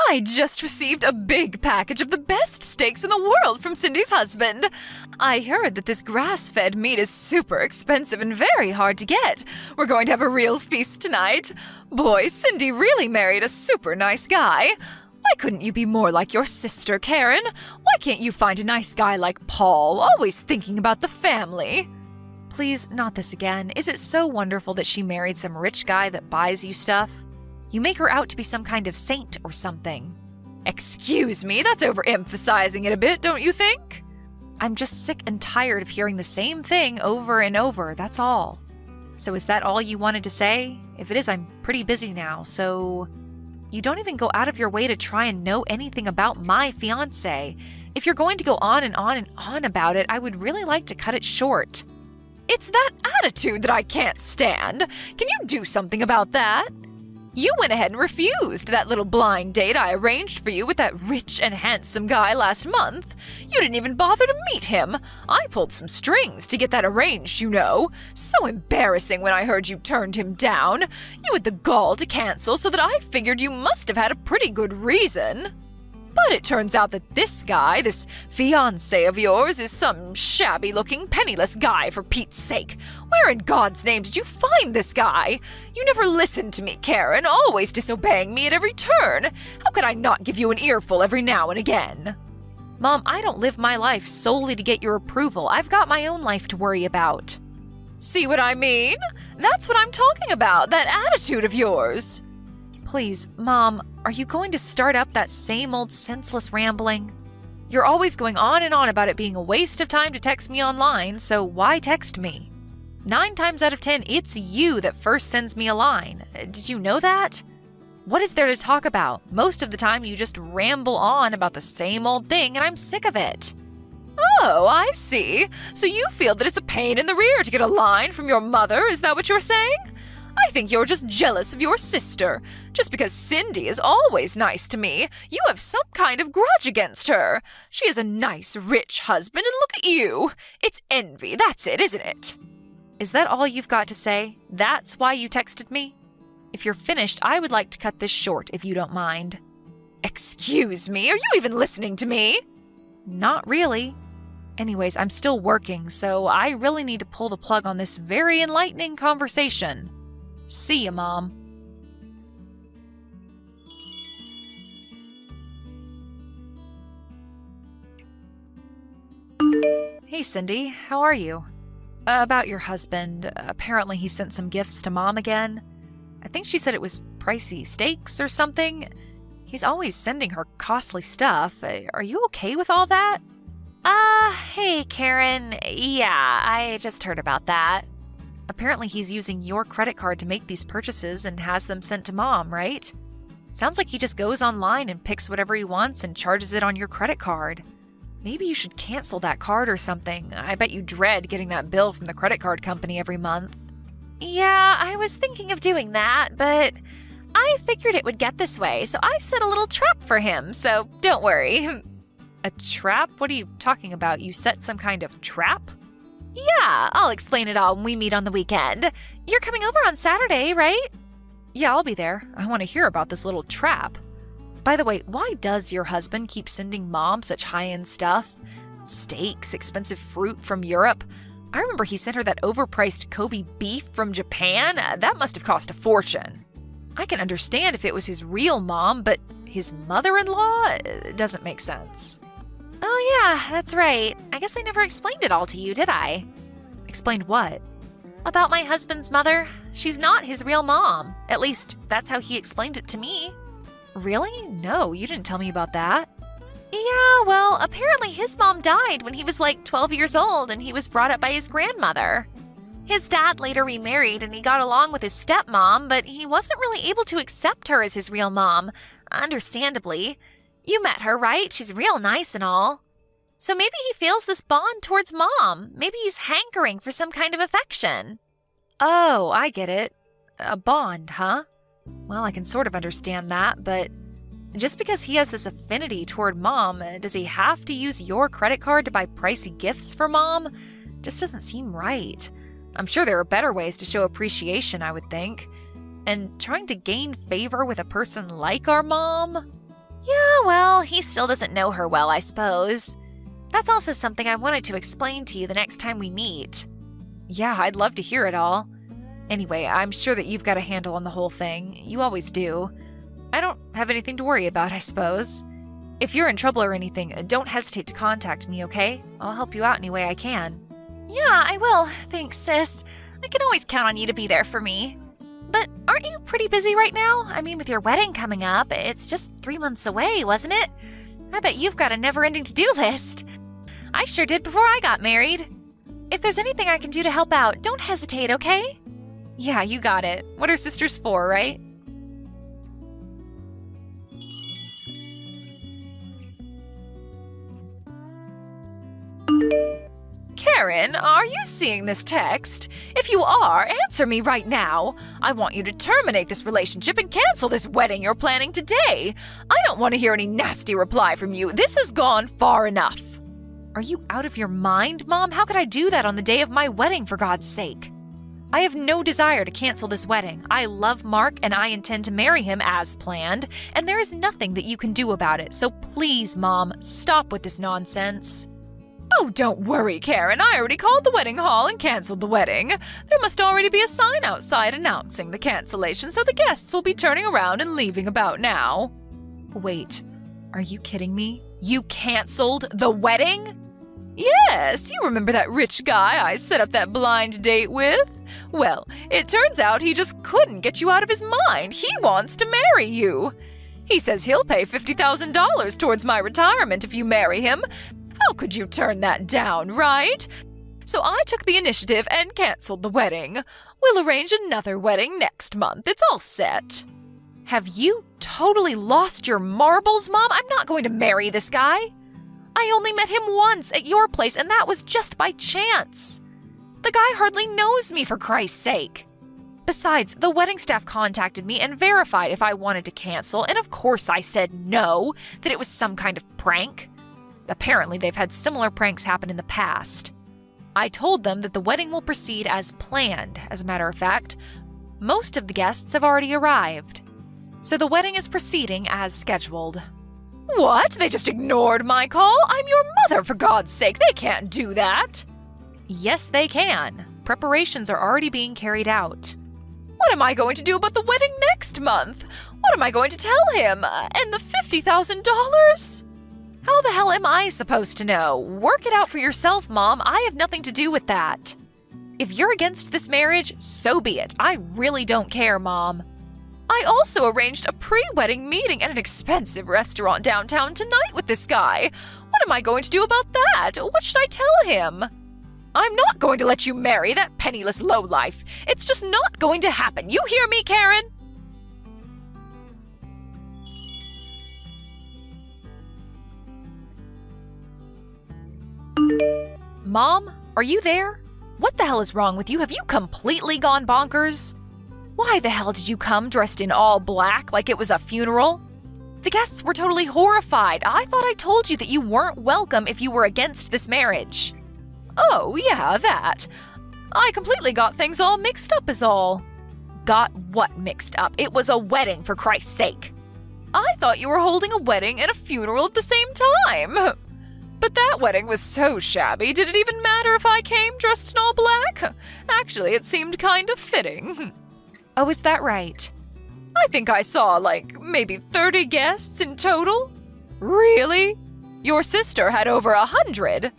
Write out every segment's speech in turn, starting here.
I just received a big package of the best steaks in the world from Cindy's husband. I heard that this grass-fed meat is super expensive and very hard to get. We're going to have a real feast tonight. Boy, Cindy really married a super nice guy. Why couldn't you be more like your sister, Karen? Why can't you find a nice guy like Paul, always thinking about the family? Please, not this again. Is it so wonderful that she married some rich guy that buys you stuff? You make her out to be some kind of saint or something. Excuse me, that's overemphasizing it a bit, don't you think? I'm just sick and tired of hearing the same thing over and over, that's all. So is that all you wanted to say? If it is, I'm pretty busy now, so... You don't even go out of your way to try and know anything about my fiancé. If you're going to go on and on and on about it, I would really like to cut it short. It's that attitude that I can't stand. Can you do something about that? You went ahead and refused that little blind date I arranged for you with that rich and handsome guy last month. You didn't even bother to meet him. I pulled some strings to get that arranged, you know. So embarrassing when I heard you turned him down. You had the gall to cancel, so that I figured you must have had a pretty good reason. But it turns out that this guy, this fiancé of yours, is some shabby-looking, penniless guy, for Pete's sake. Where in God's name did you find this guy? You never listened to me, Karen, always disobeying me at every turn. How could I not give you an earful every now and again? Mom, I don't live my life solely to get your approval. I've got my own life to worry about. See what I mean? That's what I'm talking about, that attitude of yours. Please, Mom, are you going to start up that same old senseless rambling? You're always going on and on about it being a waste of time to text me online, so why text me? 9 times out of 10, it's you that first sends me a line. Did you know that? What is there to talk about? Most of the time, you just ramble on about the same old thing, and I'm sick of it. Oh, I see. So you feel that it's a pain in the rear to get a line from your mother, is that what you're saying? I think you're just jealous of your sister. Just because Cindy is always nice to me, you have some kind of grudge against her. She has a nice, rich husband, and look at you. It's envy, that's it, isn't it? Is that all you've got to say? That's why you texted me? If you're finished, I would like to cut this short, if you don't mind. Excuse me, are you even listening to me? Not really. Anyways, I'm still working, so I really need to pull the plug on this very enlightening conversation. See ya, Mom. Hey, Cindy. How are you? About your husband. Apparently he sent some gifts to Mom again. I think she said it was pricey steaks or something. He's always sending her costly stuff. Are you okay with all that? Hey, Karen. Yeah, I just heard about that. Apparently he's using your credit card to make these purchases and has them sent to Mom, right? Sounds like he just goes online and picks whatever he wants and charges it on your credit card. Maybe you should cancel that card or something. I bet you dread getting that bill from the credit card company every month. Yeah, I was thinking of doing that, but I figured it would get this way, so I set a little trap for him, so don't worry. A trap? What are you talking about? You set some kind of trap? Yeah, I'll explain it all when we meet on the weekend. You're coming over on Saturday, right? Yeah, I'll be there. I want to hear about this little trap. By the way, why does your husband keep sending Mom such high-end stuff? Steaks, expensive fruit from Europe. I remember he sent her that overpriced Kobe beef from Japan. That must have cost a fortune. I can understand if it was his real mom, but his mother-in-law doesn't make sense. Oh yeah, that's right. I guess I never explained it all to you, did I? Explained what? About my husband's mother. She's not his real mom. At least, that's how he explained it to me. Really? No, you didn't tell me about that. Yeah, well, apparently his mom died when he was like 12 years old and he was brought up by his grandmother. His dad later remarried and he got along with his stepmom, but he wasn't really able to accept her as his real mom, understandably. You met her, right? She's real nice and all. So maybe he feels this bond towards Mom. Maybe he's hankering for some kind of affection. Oh, I get it. A bond, huh? Well, I can sort of understand that, but just because he has this affinity toward Mom, does he have to use your credit card to buy pricey gifts for Mom? Just doesn't seem right. I'm sure there are better ways to show appreciation, I would think. And trying to gain favor with a person like our Mom? Yeah, well, he still doesn't know her well, I suppose. That's also something I wanted to explain to you the next time we meet. Yeah, I'd love to hear it all. Anyway, I'm sure that you've got a handle on the whole thing. You always do. I don't have anything to worry about, I suppose. If you're in trouble or anything, don't hesitate to contact me, okay? I'll help you out any way I can. Yeah, I will. Thanks, sis. I can always count on you to be there for me. But aren't you pretty busy right now? I mean, with your wedding coming up, it's just 3 months away, wasn't it? I bet you've got a never-ending to-do list. I sure did before I got married. If there's anything I can do to help out, don't hesitate, okay? Yeah, you got it. What are sisters for, right? Karen, are you seeing this text? If you are, answer me right now. I want you to terminate this relationship and cancel this wedding you're planning today. I don't want to hear any nasty reply from you. This has gone far enough. Are you out of your mind, Mom? How could I do that on the day of my wedding, for God's sake? I have no desire to cancel this wedding. I love Mark and I intend to marry him as planned, and there is nothing that you can do about it. So please, Mom, stop with this nonsense. Oh, don't worry, Karen. I already called the wedding hall and canceled the wedding. There must already be a sign outside announcing the cancellation, so the guests will be turning around and leaving about now. Wait, are you kidding me? You canceled the wedding? Yes, you remember that rich guy I set up that blind date with? Well, it turns out he just couldn't get you out of his mind. He wants to marry you. He says he'll pay $50,000 towards my retirement if you marry him. How could you turn that down, right? So I took the initiative and canceled the wedding. We'll arrange another wedding next month. It's all set. Have you totally lost your marbles, Mom? I'm not going to marry this guy. I only met him once at your place, and that was just by chance. The guy hardly knows me, for Christ's sake. Besides, the wedding staff contacted me and verified if I wanted to cancel, and of course I said no, that it was some kind of prank. Apparently, they've had similar pranks happen in the past. I told them that the wedding will proceed as planned. As a matter of fact, most of the guests have already arrived. So the wedding is proceeding as scheduled. What? They just ignored my call? I'm your mother, for God's sake. They can't do that. Yes, they can. Preparations are already being carried out. What am I going to do about the wedding next month? What am I going to tell him? And the $50,000? How the hell am I supposed to know? Work it out for yourself, Mom. I have nothing to do with that. If you're against this marriage, so be it. I really don't care, Mom. I also arranged a pre-wedding meeting at an expensive restaurant downtown tonight with this guy. What am I going to do about that? What should I tell him? I'm not going to let you marry that penniless lowlife. It's just not going to happen. You hear me, Karen? Mom, are you there? What the hell is wrong with you? Have you completely gone bonkers? Why the hell did you come dressed in all black like it was a funeral? The guests were totally horrified. I thought I told you that you weren't welcome if you were against this marriage. Oh, yeah, that. I completely got things all mixed up is all. Got what mixed up? It was a wedding, for Christ's sake. I thought you were holding a wedding and a funeral at the same time. But that wedding was so shabby, did it even matter if I came dressed in all black? Actually, it seemed kind of fitting. Oh, is that right? I think I saw, maybe 30 guests in total. Really? Your sister had over 100.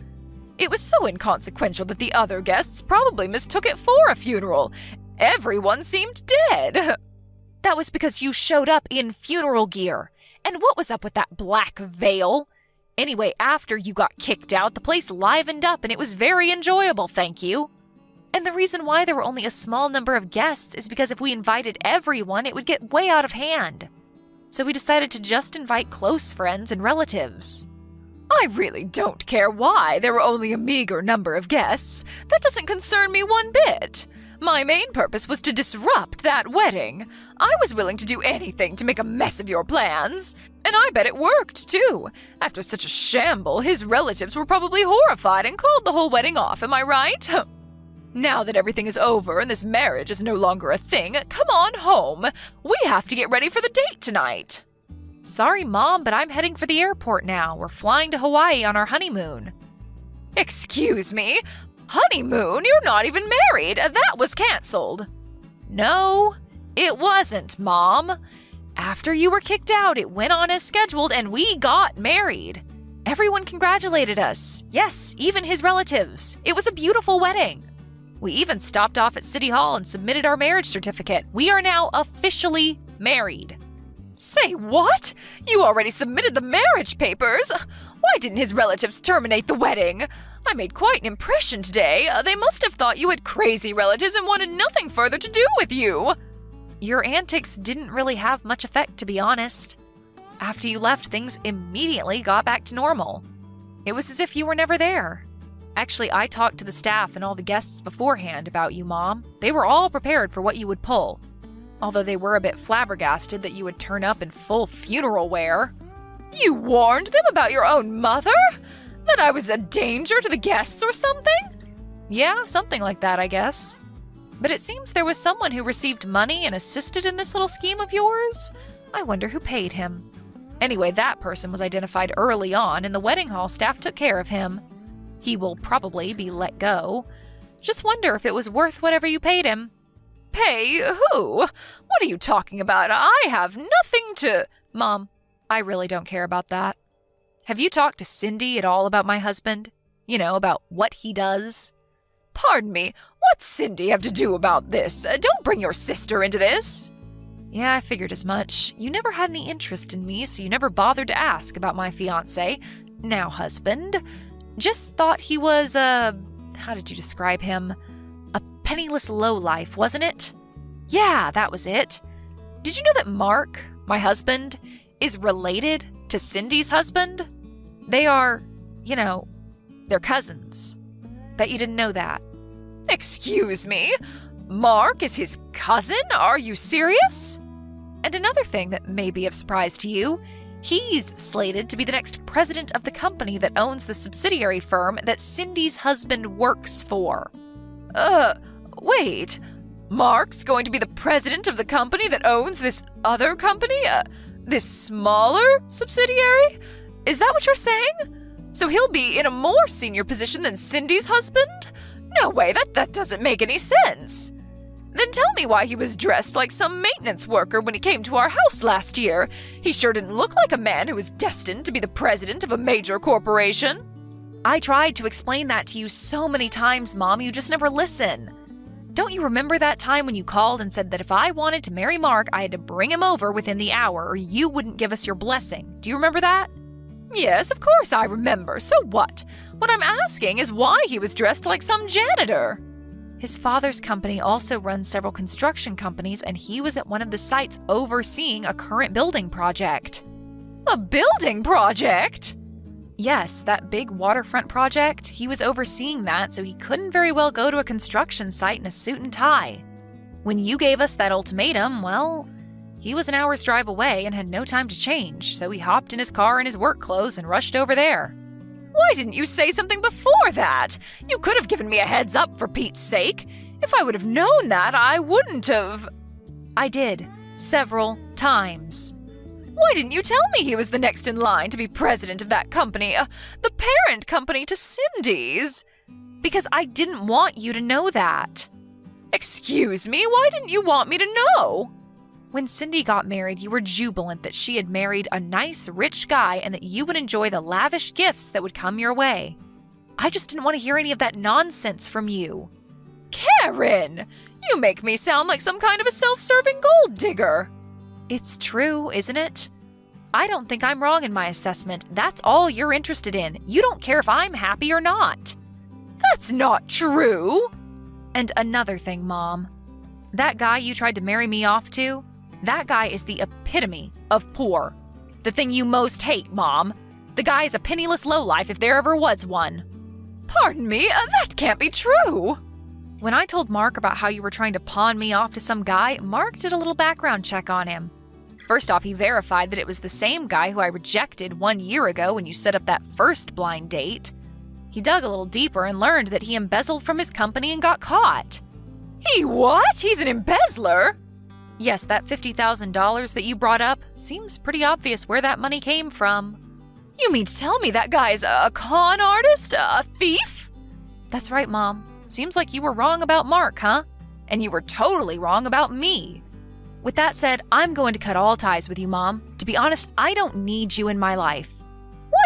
It was so inconsequential that the other guests probably mistook it for a funeral. Everyone seemed dead. That was because you showed up in funeral gear. And what was up with that black veil? Anyway, after you got kicked out, the place livened up and it was very enjoyable, thank you. And the reason why there were only a small number of guests is because if we invited everyone, it would get way out of hand. So we decided to just invite close friends and relatives. I really don't care why there were only a meager number of guests. That doesn't concern me one bit. My main purpose was to disrupt that wedding. I was willing to do anything to make a mess of your plans. And I bet it worked, too. After such a shamble, his relatives were probably horrified and called the whole wedding off, am I right? Now that everything is over and this marriage is no longer a thing, come on home. We have to get ready for the date tonight. Sorry, Mom, but I'm heading for the airport now. We're flying to Hawaii on our honeymoon. Excuse me? Honeymoon? You're not even married. That was canceled. No, it wasn't, Mom. After you were kicked out, it went on as scheduled and we got married. Everyone congratulated us. Yes, even his relatives. It was a beautiful wedding. We even stopped off at City Hall and submitted our marriage certificate. We are now officially married. Say what? You already submitted the marriage papers? Why didn't his relatives terminate the wedding? I made quite an impression today. They must have thought you had crazy relatives and wanted nothing further to do with you. Your antics didn't really have much effect, to be honest. After you left, things immediately got back to normal. It was as if you were never there. Actually, I talked to the staff and all the guests beforehand about you, Mom. They were all prepared for what you would pull. Although they were a bit flabbergasted that you would turn up in full funeral wear. You warned them about your own mother? That I was a danger to the guests or something? Yeah, something like that, I guess. But it seems there was someone who received money and assisted in this little scheme of yours. I wonder who paid him. Anyway, that person was identified early on, and the wedding hall staff took care of him. He will probably be let go. Just wonder if it was worth whatever you paid him. Pay who? What are you talking about? I have nothing to… Mom, I really don't care about that. Have you talked to Cindy at all about my husband? You know, about what he does? Pardon me, what's Cindy have to do about this? Don't bring your sister into this. Yeah, I figured as much. You never had any interest in me, so you never bothered to ask about my fiancé, now husband. Just thought he was how did you describe him? A penniless lowlife, wasn't it? Yeah, that was it. Did you know that Mark, my husband, is related to Cindy's husband? They are, they're cousins. Bet you didn't know that. Excuse me? Mark is his cousin? Are you serious? And another thing that may be of surprise to you, he's slated to be the next president of the company that owns the subsidiary firm that Cindy's husband works for. Wait. Mark's going to be the president of the company that owns this other company? This smaller subsidiary? Is that what you're saying? So he'll be in a more senior position than Cindy's husband? No way, that doesn't make any sense. Then tell me why he was dressed like some maintenance worker when he came to our house last year. He sure didn't look like a man who was destined to be the president of a major corporation. I tried to explain that to you so many times, Mom, you just never listen. Don't you remember that time when you called and said that if I wanted to marry Mark, I had to bring him over within the hour or you wouldn't give us your blessing? Do you remember that? Yes, of course I remember. So what? What I'm asking is why he was dressed like some janitor. His father's company also runs several construction companies, and he was at one of the sites overseeing a current building project. A building project? Yes, that big waterfront project. He was overseeing that, so he couldn't very well go to a construction site in a suit and tie. When you gave us that ultimatum, well, he was an hour's drive away and had no time to change, so he hopped in his car in his work clothes and rushed over there. Why didn't you say something before that? You could have given me a heads up, for Pete's sake. If I would have known that, I wouldn't have… I did. Several times. Why didn't you tell me he was the next in line to be president of that company, the parent company to Cindy's? Because I didn't want you to know that. Excuse me, why didn't you want me to know? When Cindy got married, you were jubilant that she had married a nice, rich guy and that you would enjoy the lavish gifts that would come your way. I just didn't want to hear any of that nonsense from you. Karen! You make me sound like some kind of a self-serving gold digger. It's true, isn't it? I don't think I'm wrong in my assessment. That's all you're interested in. You don't care if I'm happy or not. That's not true. And another thing, Mom. That guy you tried to marry me off to, that guy is the epitome of poor. The thing you most hate, Mom. The guy is a penniless lowlife if there ever was one. Pardon me, that can't be true. When I told Mark about how you were trying to pawn me off to some guy, Mark did a little background check on him. First off, he verified that it was the same guy who I rejected 1 year ago when you set up that first blind date. He dug a little deeper and learned that he embezzled from his company and got caught. He what? He's an embezzler? Yes, that $50,000 that you brought up seems pretty obvious where that money came from. You mean to tell me that guy's a con artist? A thief? That's right, Mom. Seems like you were wrong about Mark, huh? And you were totally wrong about me. With that said, I'm going to cut all ties with you, Mom. To be honest, I don't need you in my life.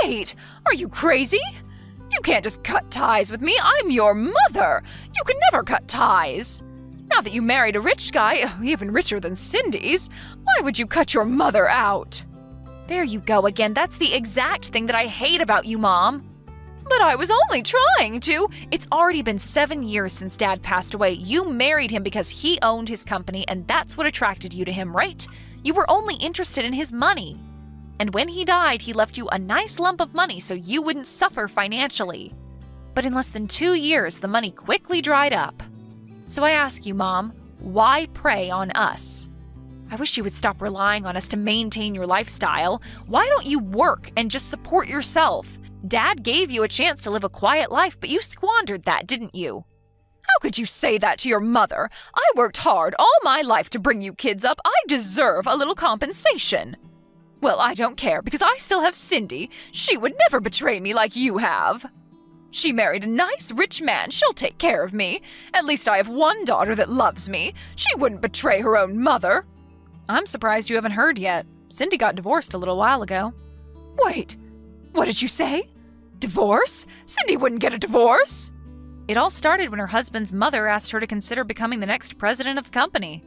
Wait, are you crazy? You can't just cut ties with me. I'm your mother. You can never cut ties. Now that you married a rich guy, even richer than Cindy's, why would you cut your mother out? There you go again. That's the exact thing that I hate about you, Mom. But I was only trying to. It's already been 7 years since Dad passed away. You married him because he owned his company, and that's what attracted you to him, right? You were only interested in his money. And when he died, he left you a nice lump of money so you wouldn't suffer financially. But in less than 2 years, the money quickly dried up. So I ask you, Mom, why prey on us? I wish you would stop relying on us to maintain your lifestyle. Why don't you work and just support yourself? Dad gave you a chance to live a quiet life, but you squandered that, didn't you? How could you say that to your mother? I worked hard all my life to bring you kids up. I deserve a little compensation. Well, I don't care because I still have Cindy. She would never betray me like you have. She married a nice, rich man. She'll take care of me. At least I have one daughter that loves me. She wouldn't betray her own mother. I'm surprised you haven't heard yet. Cindy got divorced a little while ago. Wait, what did you say? Divorce? Cindy wouldn't get a divorce. It all started when her husband's mother asked her to consider becoming the next president of the company.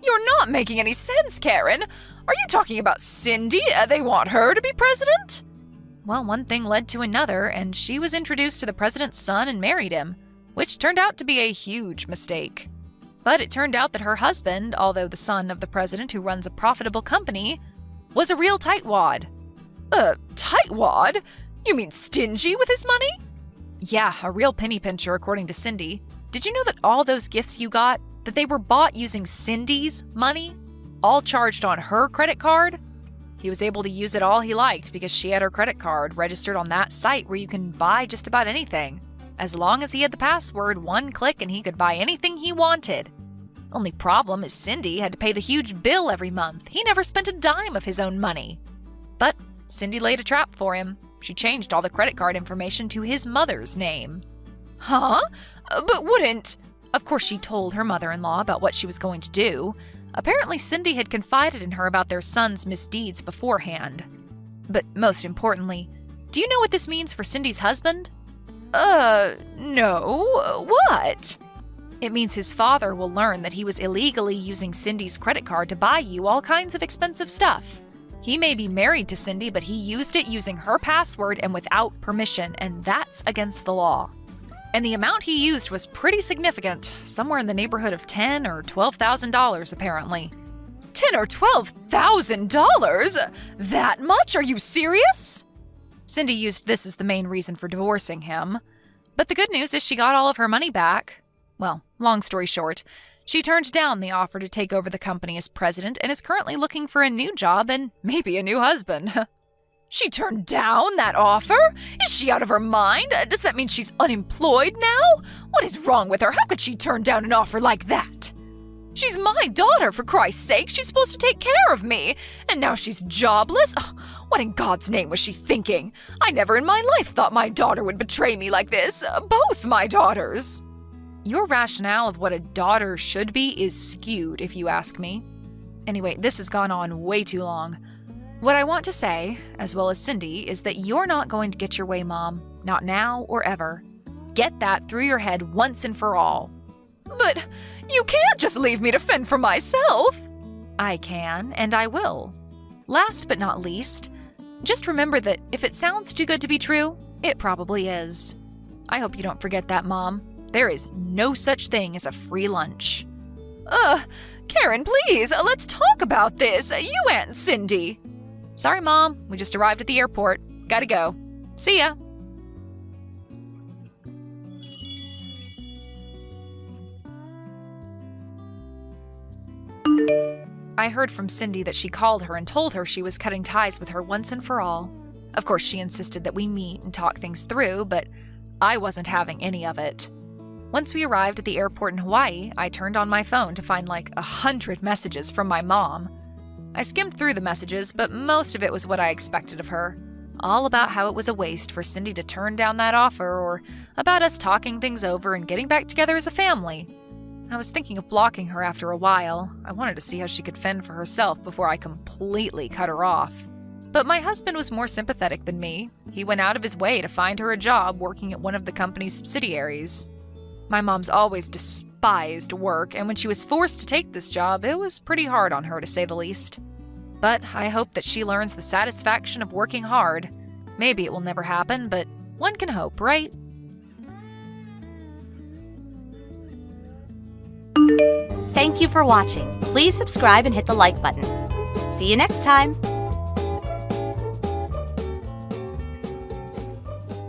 You're not making any sense, Karen. Are you talking about Cindy? They want her to be president? Well, one thing led to another, and she was introduced to the president's son and married him, which turned out to be a huge mistake. But it turned out that her husband, although the son of the president who runs a profitable company, was a real tightwad. Tightwad? You mean stingy with his money? Yeah, a real penny pincher, according to Cindy. Did you know that all those gifts you got, that they were bought using Cindy's money? All charged on her credit card? He was able to use it all he liked because she had her credit card registered on that site where you can buy just about anything. As long as he had the password, one click and he could buy anything he wanted. Only problem is Cindy had to pay the huge bill every month. He never spent a dime of his own money. But Cindy laid a trap for him. She changed all the credit card information to his mother's name. Huh? But wouldn't... Of course, she told her mother-in-law about what she was going to do. Apparently, Cindy had confided in her about their son's misdeeds beforehand. But most importantly, do you know what this means for Cindy's husband? No. What? It means his father will learn that he was illegally using Cindy's credit card to buy you all kinds of expensive stuff. He may be married to Cindy, but he used it using her password and without permission, and that's against the law. And the amount he used was pretty significant, somewhere in the neighborhood of $10,000 or $12,000 apparently. $10,000 or $12,000? That much? Are you serious? Cindy used this as the main reason for divorcing him. But the good news is she got all of her money back. Well, long story short, she turned down the offer to take over the company as president and is currently looking for a new job and maybe a new husband. She turned down that offer? Is she out of her mind? Does that mean she's unemployed now? What is wrong with her? How could she turn down an offer like that? She's my daughter, for Christ's sake. She's supposed to take care of me. And now she's jobless? Oh, what in God's name was she thinking? I never in my life thought my daughter would betray me like this. Both my daughters. Your rationale of what a daughter should be is skewed, if you ask me. Anyway, this has gone on way too long. What I want to say, as well as Cindy, is that you're not going to get your way, Mom. Not now or ever. Get that through your head once and for all. But you can't just leave me to fend for myself. I can, and I will. Last but not least, just remember that if it sounds too good to be true, it probably is. I hope you don't forget that, Mom. There is no such thing as a free lunch. Karen, please, let's talk about this. You and Cindy. Sorry, Mom. We just arrived at the airport. Gotta go. See ya. I heard from Cindy that she called her and told her she was cutting ties with her once and for all. Of course, she insisted that we meet and talk things through, but I wasn't having any of it. Once we arrived at the airport in Hawaii, I turned on my phone to find like 100 messages from my mom. I skimmed through the messages, but most of it was what I expected of her. All about how it was a waste for Cindy to turn down that offer, or about us talking things over and getting back together as a family. I was thinking of blocking her after a while. I wanted to see how she could fend for herself before I completely cut her off. But my husband was more sympathetic than me. He went out of his way to find her a job working at one of the company's subsidiaries. My mom's always despised work, and when she was forced to take this job, it was pretty hard on her, to say the least. But I hope that she learns the satisfaction of working hard. Maybe it will never happen, but one can hope, right? Thank you for watching. Please subscribe and hit the like button. See you next time!